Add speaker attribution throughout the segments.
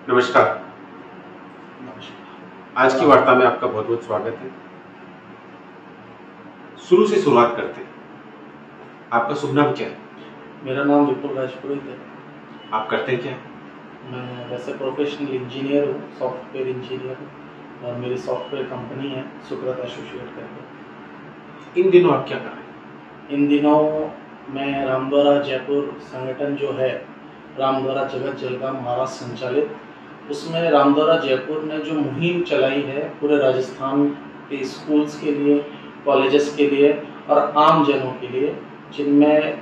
Speaker 1: नमस्कार। आज की वार्ता में आपका बहुत बहुत स्वागत है। शुरू से शुरुआत करते हैं। आपका शुभ नाम क्या है?
Speaker 2: मेरा नाम विपुल राजपुरोहित है।
Speaker 1: आप करते क्या हैं?
Speaker 2: मैं वैसे प्रोफेशनल इंजीनियर हूँ, सॉफ्टवेयर इंजीनियर हूँ और मेरी सॉफ्टवेयर कंपनी है सुकृत एसोसिएट करके।
Speaker 1: इन दिनों आप क्या कर रहे हैं?
Speaker 2: इन दिनों मैं रामद्वारा जयपुर संगठन जो है, रामद्वारा जगत जलगांव महाराष्ट्र संचालित, उसमें रामद्वारा जयपुर ने जो मुहिम चलाई है पूरे राजस्थान के स्कूल्स के लिए, कॉलेजेस के लिए और आम जनों के लिए, जिनमें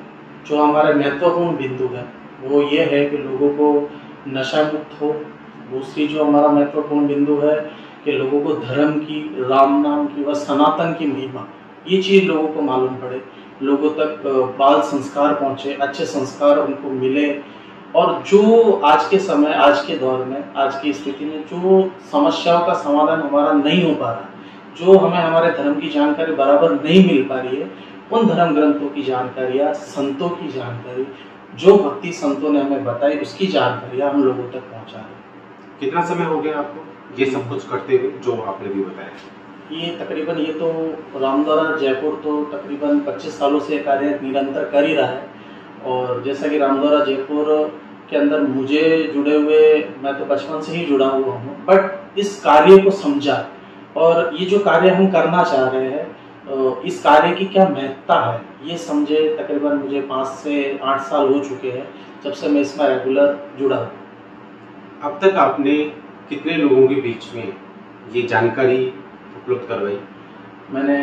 Speaker 2: जो हमारे महत्वपूर्ण बिंदु है वो ये है कि लोगों को नशा मुक्त हो। दूसरी जो हमारा महत्वपूर्ण बिंदु है कि लोगों को धर्म की, राम नाम की व सनातन की महिमा, ये चीज़ लोगों को मालूम पड़े, लोगों तक बाल संस्कार पहुँचे, अच्छे संस्कार उनको मिले। और जो आज के समय, आज के दौर में, आज की स्थिति में जो समस्याओं का समाधान हमारा नहीं हो पा रहा, जो हमें हमारे धर्म की जानकारी बराबर नहीं मिल पा रही है, उन धर्म ग्रंथों की जानकारियाँ, संतों की जानकारी, जो भक्ति संतों ने हमें बताई, उसकी जानकारियाँ हम लोगों तक पहुँचा रहे।
Speaker 1: कितना समय हो गया आपको ये सब कुछ करते हुए जो आपने भी बताया?
Speaker 2: ये तो रामद्वारा जयपुर तो तकरीबन 25 सालों से कार्य निरंतर कर ही रहा है। और जैसा कि रामद्वारा जयपुर के अंदर मुझे जुड़े हुए, मैं तो बचपन से ही जुड़ा हुआ हूँ, बट इस कार्य को समझा और ये जो कार्य हम करना चाह रहे हैं, इस कार्य की क्या महत्ता है ये समझे तकरीबन मुझे 5 से 8 साल हो चुके हैं जब से मैं इसमें रेगुलर जुड़ा हूँ।
Speaker 1: अब तक आपने कितने लोगों के बीच में ये जानकारी उपलब्ध करवाई?
Speaker 2: मैंने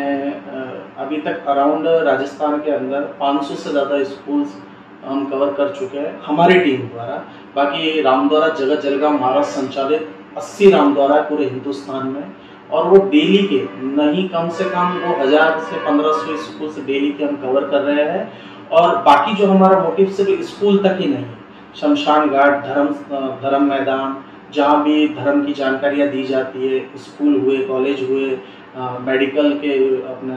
Speaker 2: अभी तक अराउंड राजस्थान के अंदर 500 से ज़्यादा स्कूल्स हम कवर कर चुके हैं हमारी टीम द्वारा। बाकी रामद्वारा जगत जलगांव महाराष्ट्र संचालित 80 रामद्वारा पूरे हिंदुस्तान में, और वो डेली के नहीं कम से कम वो 1000 से 1500 स्कूल से डेली के हम कवर कर रहे हैं। और बाकी जो हमारा मोटिव सिर्फ स्कूल तक ही नहीं है, शमशान घाट, धर्म मैदान, जहाँ भी धर्म की जानकारियाँ दी जाती है, स्कूल हुए, कॉलेज हुए, मेडिकल के अपने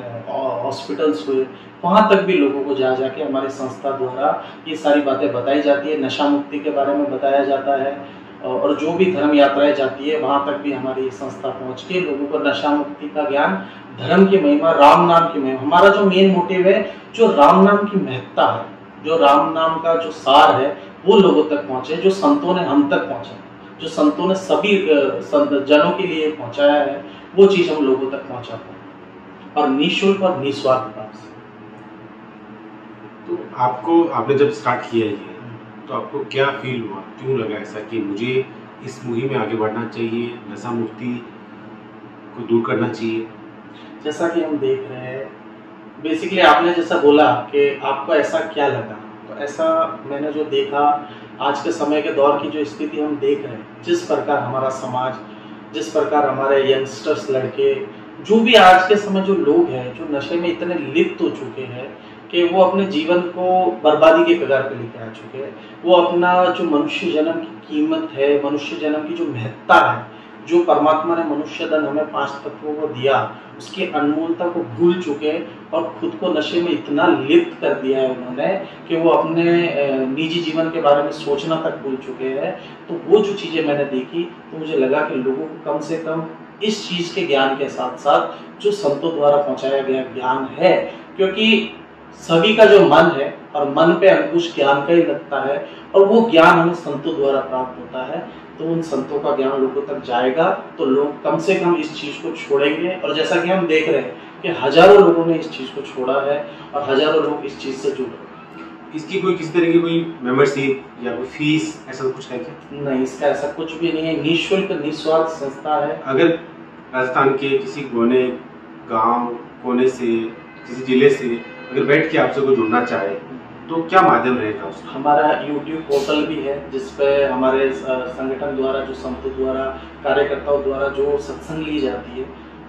Speaker 2: हॉस्पिटल्स हुए, वहाँ तक भी लोगों को जा जाके हमारी संस्था द्वारा ये सारी बातें बताई जाती है। नशा मुक्ति के बारे में बताया जाता है और जो भी धर्म यात्राएं जाती है वहाँ तक भी हमारी संस्था पहुँच के लोगों को नशा मुक्ति का ज्ञान, धर्म की महिमा, राम नाम की महिमा, हमारा जो मेन मोटिव है, जो राम नाम की महत्ता है, जो राम नाम का जो सार है वो लोगों तक पहुँचे, जो संतों ने हम तक पहुँचा, जो संतों ने सभी संत जनों के लिए पहुँचाया है, वो चीज़ हम लोगों तक पहुँचाते हैं और निःशुल्क और निस्वार्थ भाव से।
Speaker 1: तो आपने जब स्टार्ट किया ये, तो आपको क्या फील हुआ, क्यों लगा ऐसा कि मुझे इस मुहिम में आगे बढ़ना चाहिए, नशा मुक्ति को दूर करना चाहिए?
Speaker 2: जैसा कि हम देख रहे हैं, बेसिकली आपने जैसा बोला कि आपको ऐसा क्या लगा, तो ऐसा मैंने जो देखा, आज के समय के दौर की जो स्थिति हम देख रहे हैं, जिस प्रकार हमारा समाज, जिस प्रकार हमारे यंगस्टर्स, लड़के, जो भी आज के समय जो लोग हैं, जो नशे में इतने लिप्त हो चुके हैं कि वो अपने जीवन को बर्बादी के कगार पे लेके आ चुके हैं। वो अपना जो मनुष्य जन्म की कीमत है, मनुष्य जन्म की जो महत्ता है, जो परमात्मा ने मनुष्य धन हमें 5 तत्वों को दिया, उसकी अनमोलता को भूल चुके हैं और खुद को नशे में इतना लिप्त कर दिया है उन्होंने कि वो अपने निजी जीवन के बारे में सोचना तक भूल चुके हैं। तो वो जो चीज़ें मैंने देखी तो मुझे लगा कि लोगों को कम से कम इस चीज़ के ज्ञान के साथ साथ जो संतों द्वारा पहुँचाया गया ज्ञान है, क्योंकि सभी का जो मन है और मन पे अंकुश ज्ञान का ही लगता है और वो ज्ञान हमें संतों द्वारा प्राप्त होता है, तो उन संतों का ज्ञान लोगों तक जाएगा तो लोग कम से कम इस चीज़ को छोड़ेंगे। और जैसा कि हम देख रहे हैं कि हजारों लोगों ने इस चीज़ को छोड़ा है और हजारों लोग इस चीज़ से जुड़ रहे हैं।
Speaker 1: इसकी कोई किसी तरह की कोई मेंबरशिप या कोई फीस ऐसा कुछ है क्या?
Speaker 2: नहीं, इसका ऐसा कुछ भी नहीं है, निःशुल्क निस्वार्थ संस्था है।
Speaker 1: अगर राजस्थान के किसी कोने, गांव कोने से, किसी जिले से अगर बैठ के आपसे कोई जुड़ना चाहे तो क्या माध्यम रहेगा उसका?
Speaker 2: हमारा यूट्यूब पोर्टल भी है जिसपे हमारे संगठन द्वारा, जो संतों द्वारा, कार्यकर्ताओं द्वारा जो सत्संग ली जाती है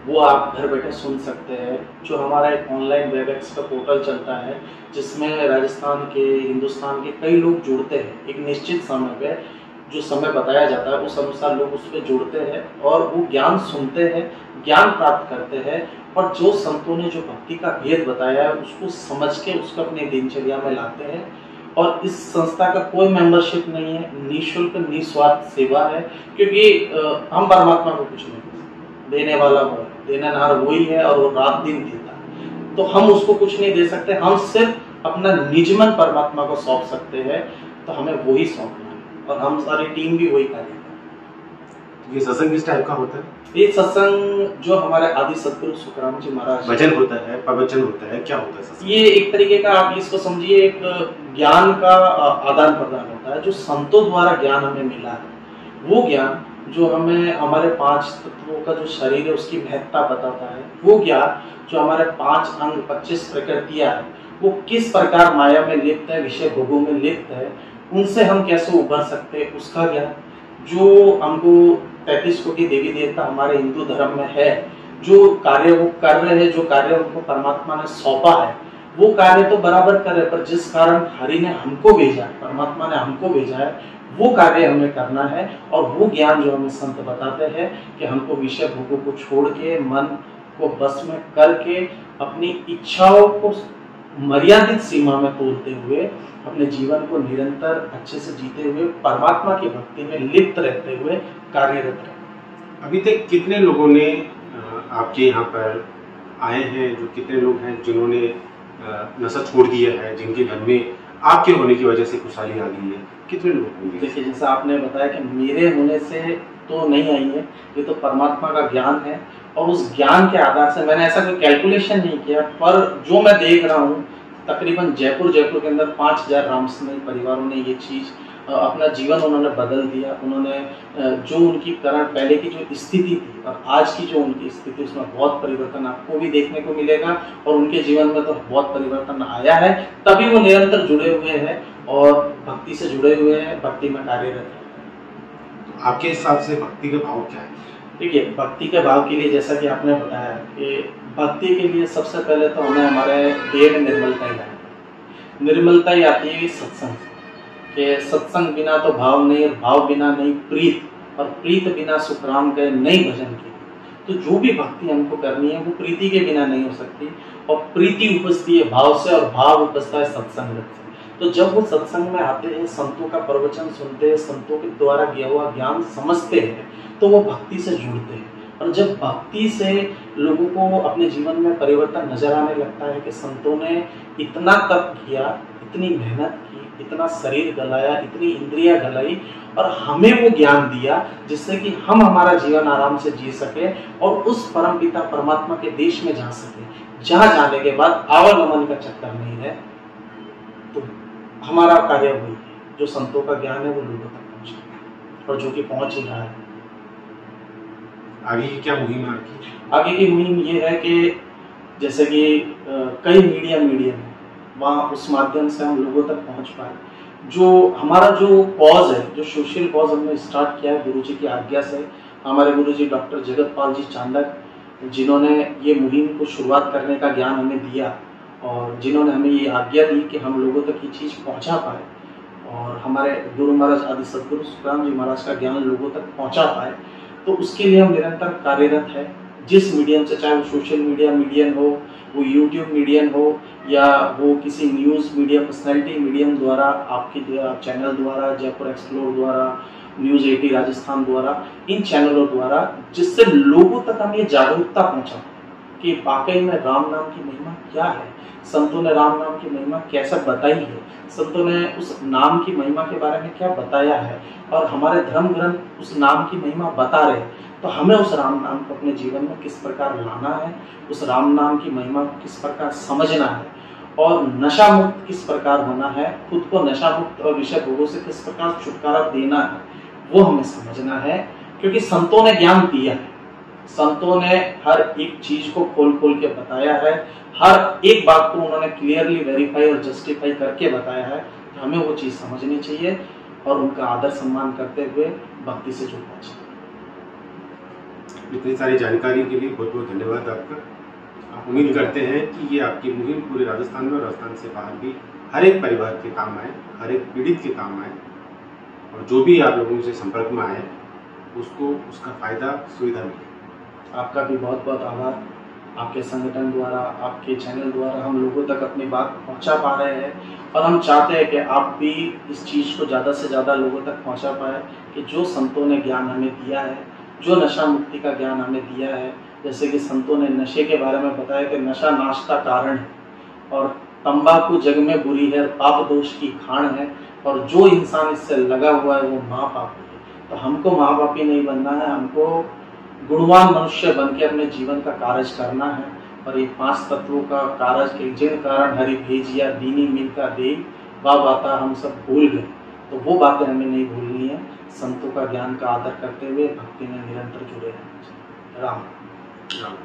Speaker 2: वो आप घर बैठे सुन सकते हैं। जो हमारा एक ऑनलाइन वेबएक्स का पोर्टल चलता है जिसमें राजस्थान के, हिंदुस्तान के कई लोग जुड़ते हैं। एक निश्चित समय पे जो समय बताया जाता है उस अनुसार लोग उस पर जुड़ते हैं और वो ज्ञान सुनते हैं, ज्ञान प्राप्त करते हैं और जो संतों ने जो भक्ति का भेद बताया है उसको समझ के उसको अपनी दिनचर्या में लाते हैं और इस संस्था का कोई मेंबरशिप नहीं है, निःशुल्क निस्वार्थ सेवा है, क्योंकि हम परमात्मा को कुछ नहीं दे, देने वाला वो है, देनेहार वही है और वो रात दिन देता है, तो हम उसको कुछ नहीं दे सकते, हम सिर्फ अपना निजमन परमात्मा को सौंप सकते हैं, तो हमें वही सौंपना है और हम सारी टीम भी वही करेंगे।
Speaker 1: ये सत्संग किस टाइप का होता है?
Speaker 2: ये सत्संग जो हमारे आदि सदगुरु सुखराम जी महाराज,
Speaker 1: भजन होता है, प्रवचन होता है, क्या होता है सत्संग?
Speaker 2: ये एक तरीके का आप इसको समझिए एक ज्ञान का आदान प्रदान होता है, जो संतों द्वारा ज्ञान हमें मिला है, वो ज्ञान जो हमें हमारे 5 तत्वों का जो शरीर है उसकी महत्ता बताता है, वो ज्ञान जो हमारे 5 अंग 25 प्रकृतियां है वो किस प्रकार माया में लिप्त है, विषय भोगों में लिप्त है, उनसे हम कैसे उभर सकते हैं, उसका ज्ञान, जो हमको 33 कोटि देवी देवता हमारे हिंदू धर्म में है, जो कार्य वो कर रहे हैं, जो कार्य उनको परमात्मा ने सौंपा है, वो कार्य तो बराबर कर रहे, पर जिस कारण हरि ने हमको भेजा है, परमात्मा ने हमको भेजा है, वो कार्य हमें करना है। और वो ज्ञान जो हमें संत बताते हैं कि हमको विषय भोगों को छोड़ के मन को बस में करके अपनी इच्छाओं को मर्यादित सीमा में तोड़ते हुए अपने जीवन को निरंतर अच्छे से जीते हुए परमात्मा की भक्ति में लिप्त रहते हुए कार्यरत रहे।
Speaker 1: अभी तक कितने लोगों ने आपके यहाँ पर आए हैं, जो कितने लोग हैं जिन्होंने नशा छोड़ दिया है, जिनके घर में आपके होने की वजह से खुशहाली आ गई है, कितने लोग होंगे?
Speaker 2: देखिए, जैसा आपने बताया कि मेरे होने से तो नहीं आई है, ये तो परमात्मा का ज्ञान है और उस ज्ञान के आधार से मैंने ऐसा कोई कैलकुलेशन नहीं किया, पर जो मैं देख रहा हूँ तकरीबन जयपुर के अंदर 5000 रामस्मयी परिवारों ने ये चीज अपना जीवन उन्होंने बदल दिया। उन्होंने जो उनकी कारण पहले की जो स्थिति थी और आज की जो उनकी स्थिति, उसमें बहुत परिवर्तन आपको भी देखने को मिलेगा और उनके जीवन में तो बहुत परिवर्तन आया है, तभी वो निरंतर जुड़े हुए हैं और भक्ति से जुड़े हुए हैं, भक्ति में कार्यरत है।
Speaker 1: आपके हिसाब से भक्ति का भाव क्या है?
Speaker 2: देखिए, भक्ति के भाव के लिए जैसा कि आपने बताया कि भक्ति के लिए सबसे पहले तो हमें हमारे देह में निर्मलता ही लानी, निर्मलता ही आती है सत्संग के, सत्संग बिना तो भाव नहीं और भाव बिना नहीं प्रीत, और प्रीत बिना सुखराम गए नहीं भजन की। तो जो भी भक्ति हमको करनी है वो प्रीति के बिना नहीं हो सकती, और प्रीति उपजती है भाव से और भाव उपजता है सत्संग से। तो जब वो सत्संग में आते हैं, संतों का प्रवचन सुनते हैं, संतों के द्वारा दिया हुआ ज्ञान समझते हैं, तो वो भक्ति से जुड़ते हैं। और जब भक्ति से लोगों को अपने जीवन में परिवर्तन नजर आने लगता है कि संतों ने इतना तप किया, इतनी मेहनत की, इतना शरीर गलाया, इतनी इंद्रियां गलाई और हमें वो ज्ञान दिया जिससे कि हम हमारा जीवन आराम से जी सके और उस परमपिता परमात्मा के देश में जा सके, जहां जाने के बाद आवागमन का चक्कर नहीं है। तो हमारा कार्य वही है, जो संतों का ज्ञान है वो लोगों तक पहुंचे और जो कि पहुंच ही रहा है।
Speaker 1: आगे की क्या मुहिम है आपकी?
Speaker 2: आगे की मुहिम ये है कि जैसे कि कई मीडियम है, वहाँ उस माध्यम से हम लोगों तक पहुँच पाए। जो हमारा जो कॉज है, जो सोशल कॉज हमने स्टार्ट किया है गुरुजी की आज्ञा से, हमारे गुरुजी डॉक्टर जगतपाल जी चांदक, जिन्होंने ये मुहिम को शुरुआत करने का ज्ञान हमें दिया और जिन्होंने हमें ये आज्ञा दी कि हम लोगों तक ये चीज़ पहुँचा पाए और हमारे गुरु महाराज आदि सदगुरु सुखराम जी महाराज का ज्ञान लोगों तक पहुँचा पाए, तो उसके लिए हम निरंतर कार्यरत है। जिस मीडियम से, चाहे वो सोशल मीडियम हो, वो यूट्यूब मीडियम हो या वो किसी न्यूज़ मीडिया पर्सनैलिटी मीडियम द्वारा, आपके चैनल द्वारा, जयपुर एक्सप्लोर द्वारा, न्यूज़ 80 राजस्थान द्वारा, इन चैनलों द्वारा, जिससे लोगों तक हम ये जागरूकता पहुंचा कि वाकई में राम नाम की महिमा क्या है, संतों ने राम नाम की महिमा कैसे बताई है, संतों ने उस नाम की महिमा के बारे में क्या बताया है और हमारे धर्म ग्रंथ उस नाम की महिमा बता रहे हैं। तो हमें उस राम नाम को अपने जीवन में किस प्रकार लाना है, उस राम नाम की महिमा को किस प्रकार समझना है और नशा मुक्त किस प्रकार होना है, खुद को नशा मुक्त और विषय भोगों से किस प्रकार छुटकारा देना है, वो हमें समझना है। क्योंकि संतों ने ज्ञान दिया है, संतों ने हर एक चीज को खोल खोल के बताया है, हर एक बात को उन्होंने क्लियरली वेरीफाई और जस्टिफाई करके बताया है। तो हमें वो चीज समझनी चाहिए और उनका आदर सम्मान करते हुए भक्ति से जुड़ना चाहिए।
Speaker 1: इतनी सारी जानकारी के लिए बहुत बहुत धन्यवाद आपका। उम्मीद करते हैं कि ये आपकी मुहिम पूरे राजस्थान में और राजस्थान से बाहर भी हर एक परिवार के काम आए, हर एक पीड़ित के काम आए और जो भी आप लोगों से संपर्क में आए उसको उसका फायदा सुविधा मिले।
Speaker 2: आपका भी बहुत बहुत आभार। आपके संगठन द्वारा, आपके चैनल द्वारा हम लोगों तक अपनी बात पहुंचा पा रहे हैं। और हम चाहते हैं कि आप भी इस चीज़ को ज़्यादा से ज़्यादा लोगों तक पहुंचा पाए कि जो संतों ने ज्ञान हमें दिया है, जो नशा मुक्ति का ज्ञान हमें दिया है, जैसे कि संतों ने नशे के बारे में बताया कि नशा नाश का कारण है और तंबाकू जग में बुरी है, पाप दोष की खान है, और जो इंसान इससे लगा हुआ है वो महापापी है। तो हमको महापापी नहीं बनना है, हमको गुणवान मनुष्य बन के अपने जीवन का कार्य करना है। और ये 5 तत्वों का कार्य के जिन कारण हरि भेजिया दीनी मिल का दे वह बातें हम सब भूल गए, तो वो बातें हमें नहीं भूलनी है। संतों का ज्ञान का आदर करते हुए भक्ति में निरंतर जुड़े रहना चाहिए। राम
Speaker 1: राम।